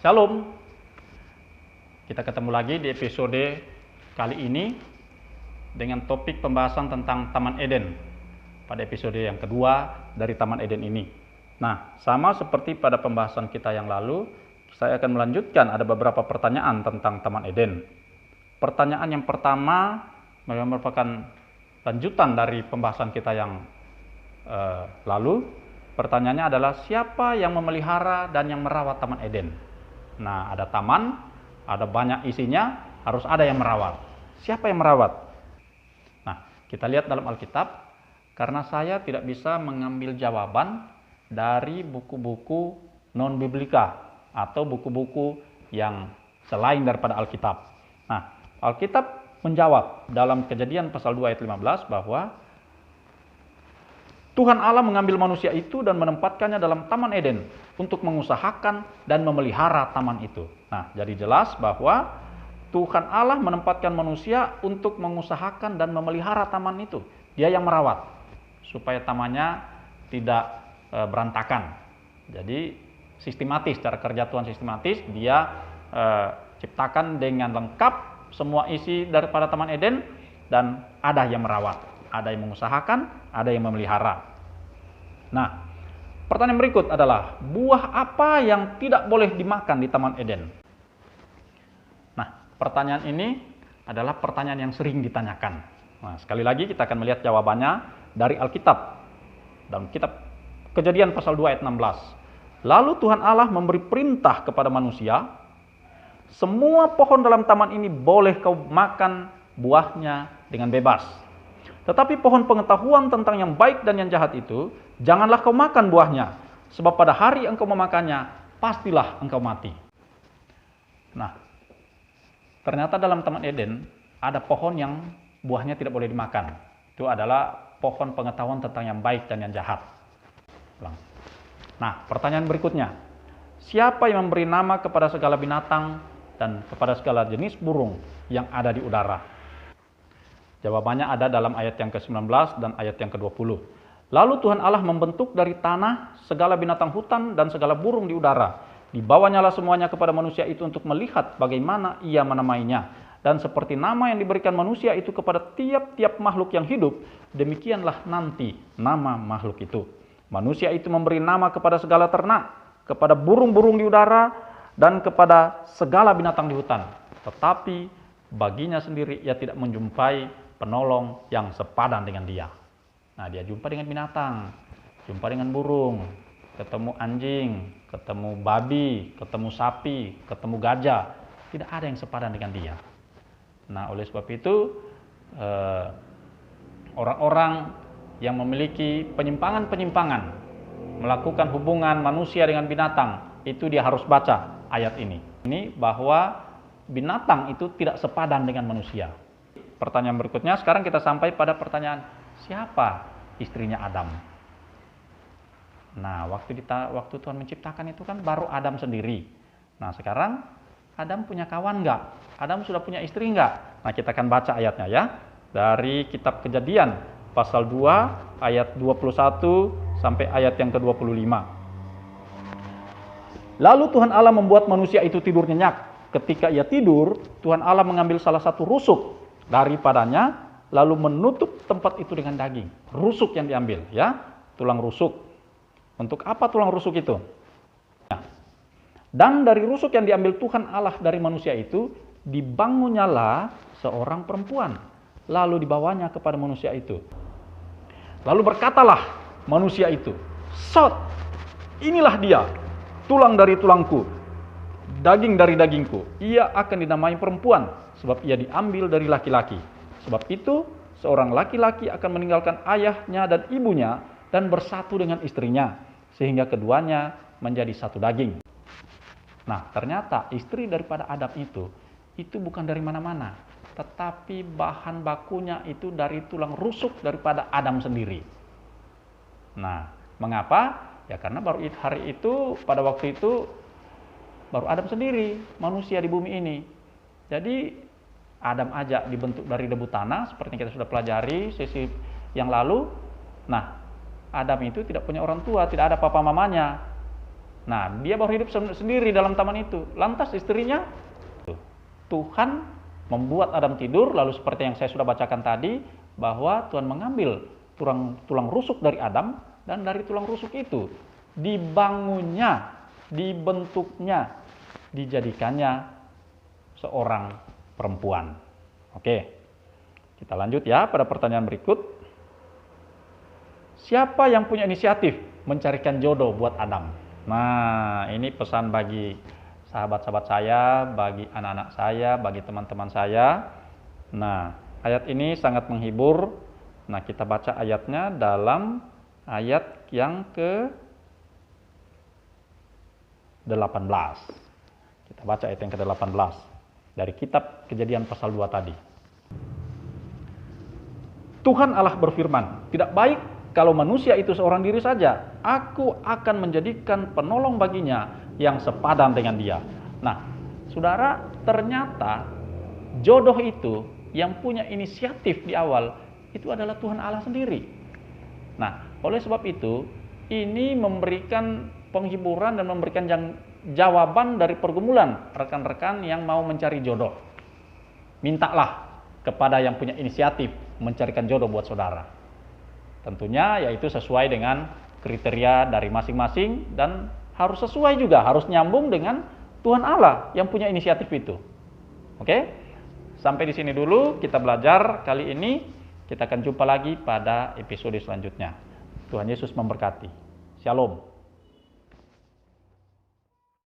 Shalom, kita ketemu lagi di episode kali ini dengan topik pembahasan tentang Taman Eden pada episode yang kedua dari Taman Eden ini. Nah, sama seperti pada pembahasan kita yang lalu, saya akan melanjutkan ada beberapa pertanyaan tentang Taman Eden. Pertanyaan yang pertama merupakan lanjutan dari pembahasan kita yang lalu. Pertanyaannya adalah siapa yang memelihara dan yang merawat Taman Eden? Nah, ada taman, ada banyak isinya, harus ada yang merawat. Siapa yang merawat? Nah, kita lihat dalam Alkitab, karena saya tidak bisa mengambil jawaban dari buku-buku non-biblika atau buku-buku yang selain daripada Alkitab. Nah, Alkitab menjawab dalam Kejadian pasal 2 ayat 15 bahwa Tuhan Allah mengambil manusia itu dan menempatkannya dalam Taman Eden untuk mengusahakan dan memelihara taman itu. Nah, jadi jelas bahwa Tuhan Allah menempatkan manusia untuk mengusahakan dan memelihara taman itu. Dia yang merawat supaya tamannya tidak berantakan. Jadi sistematis, cara kerja Tuhan sistematis, dia ciptakan dengan lengkap semua isi daripada Taman Eden dan ada yang merawat. Ada yang mengusahakan, ada yang memelihara. Nah, pertanyaan berikut adalah, buah apa yang tidak boleh dimakan di Taman Eden? Nah, pertanyaan ini adalah pertanyaan yang sering ditanyakan. Nah, sekali lagi kita akan melihat jawabannya dari Alkitab. Dalam kitab Kejadian pasal 2 ayat 16. Lalu Tuhan Allah memberi perintah kepada manusia, semua pohon dalam taman ini boleh kau makan buahnya dengan bebas. Tetapi pohon pengetahuan tentang yang baik dan yang jahat itu, janganlah kau makan buahnya, sebab pada hari engkau memakannya, pastilah engkau mati. Nah, ternyata dalam Taman Eden ada pohon yang buahnya tidak boleh dimakan. Itu adalah pohon pengetahuan tentang yang baik dan yang jahat. Nah, pertanyaan berikutnya, siapa yang memberi nama kepada segala binatang dan kepada segala jenis burung yang ada di udara? Jawabannya ada dalam ayat yang ke-19 dan ayat yang ke-20. Lalu Tuhan Allah membentuk dari tanah segala binatang hutan dan segala burung di udara. Dibawanyalah semuanya kepada manusia itu untuk melihat bagaimana ia menamainya. Dan seperti nama yang diberikan manusia itu kepada tiap-tiap makhluk yang hidup, demikianlah nanti nama makhluk itu. Manusia itu memberi nama kepada segala ternak, kepada burung-burung di udara, dan kepada segala binatang di hutan. Tetapi baginya sendiri ia tidak menjumpai penolong yang sepadan dengan dia. Nah, dia jumpa dengan binatang, jumpa dengan burung, ketemu anjing, ketemu babi, ketemu sapi, ketemu gajah. Tidak ada yang sepadan dengan dia. Nah, oleh sebab itu, orang-orang yang memiliki penyimpangan-penyimpangan, melakukan hubungan manusia dengan binatang, itu dia harus baca ayat ini. Ini bahwa binatang itu tidak sepadan dengan manusia. Pertanyaan berikutnya, sekarang kita sampai pada pertanyaan, siapa istrinya Adam? Nah, waktu Tuhan menciptakan itu kan baru Adam sendiri. Nah, sekarang Adam punya kawan nggak? Adam sudah punya istri nggak? Nah, kita akan baca ayatnya ya. Dari kitab Kejadian, pasal 2, ayat 21 sampai ayat yang ke-25. Lalu Tuhan Allah membuat manusia itu tidur nyenyak. Ketika ia tidur, Tuhan Allah mengambil salah satu rusuk daripadanya, lalu menutup tempat itu dengan daging. Rusuk yang diambil, ya, tulang rusuk. Untuk apa tulang rusuk itu? Dan dari rusuk yang diambil Tuhan Allah dari manusia itu, dibangunnyalah seorang perempuan. Lalu dibawanya kepada manusia itu. Lalu berkatalah manusia itu, "Sot, inilah dia, tulang dari tulangku, daging dari dagingku. Ia akan dinamai perempuan, sebab ia diambil dari laki-laki. Sebab itu, seorang laki-laki akan meninggalkan ayahnya dan ibunya dan bersatu dengan istrinya, sehingga keduanya menjadi satu daging." Nah, ternyata istri daripada Adam itu bukan dari mana-mana, tetapi bahan bakunya itu dari tulang rusuk daripada Adam sendiri. Nah, mengapa? Ya karena baru hari itu, pada waktu itu, baru Adam sendiri, manusia di bumi ini. Jadi Adam aja dibentuk dari debu tanah, seperti yang kita sudah pelajari sesi yang lalu. Nah, Adam itu tidak punya orang tua, tidak ada papa mamanya. Nah, dia baru hidup sendiri dalam taman itu. Lantas istrinya, Tuhan membuat Adam tidur, lalu seperti yang saya sudah bacakan tadi, bahwa Tuhan mengambil tulang rusuk dari Adam, dan dari tulang rusuk itu dibangunnya, dibentuknya, dijadikannya seorang perempuan. Oke, kita lanjut ya pada pertanyaan berikut. Siapa yang punya inisiatif mencarikan jodoh buat Adam? Nah, ini pesan bagi sahabat-sahabat saya, bagi anak-anak saya, bagi teman-teman saya. Nah, ayat ini sangat menghibur. Nah, kita baca ayatnya dalam ayat yang ke-18. Kita baca ayat yang ke-18 dari kitab Kejadian pasal 2 tadi. Tuhan Allah berfirman, "Tidak baik kalau manusia itu seorang diri saja. Aku akan menjadikan penolong baginya yang sepadan dengan dia." Nah, saudara, ternyata jodoh itu yang punya inisiatif di awal itu adalah Tuhan Allah sendiri. Nah, oleh sebab itu, ini memberikan penghiburan dan memberikan jawaban dari pergumulan rekan-rekan yang mau mencari jodoh. Mintalah kepada yang punya inisiatif mencarikan jodoh buat saudara. Tentunya yaitu sesuai dengan kriteria dari masing-masing dan harus sesuai juga, harus nyambung dengan Tuhan Allah yang punya inisiatif itu. Oke? Sampai di sini dulu kita belajar kali ini. Kita akan jumpa lagi pada episode selanjutnya. Tuhan Yesus memberkati. Shalom.